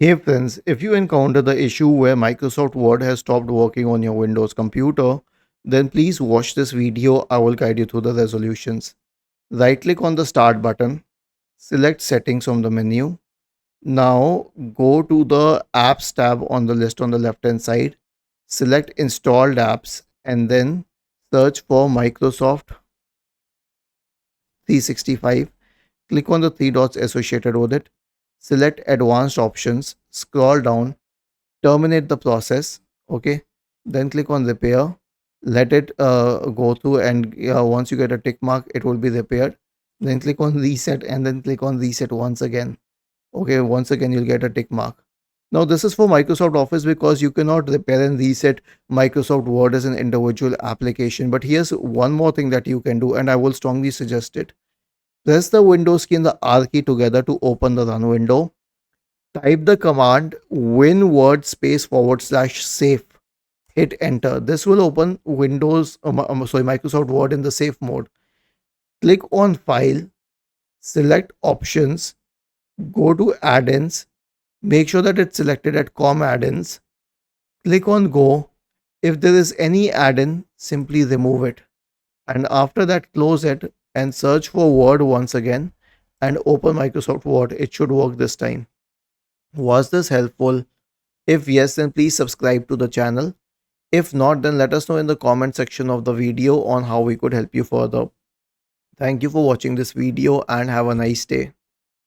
Hey friends, if you encounter the issue where Microsoft Word has stopped working on your Windows computer, then please watch this video. I will guide you through the resolutions. Right click on the Start button, select Settings from the menu. Now go to the Apps tab on the list on the left hand side, select Installed Apps, and then search for Microsoft 365. Click on the three dots associated with it, select Advanced Options, scroll down, terminate the process. Okay, then click on repair, let it go through, and once you get a tick mark it will be repaired. Then click on reset and then click on reset once again. Okay, once again you'll get a tick mark. Now this is for Microsoft Office because you cannot repair and reset Microsoft Word as an individual application. But here's one more thing that you can do, and I will strongly suggest it. Press the Windows key and the R key together to open the run window. Type the command winword space forward slash safe. Hit enter. This will open Microsoft Word in the safe mode. Click on File, select Options, go to Add-ins. Make sure that it's selected at COM add-ins. Click on Go. If there is any add-in, simply remove it. And after that, close it and search for Word once again and open Microsoft Word. It should work this time. Was this helpful? If yes, then please subscribe to the channel. If not, then let us know in the comment section of the video on how we could help you further. Thank you for watching this video and have a nice day.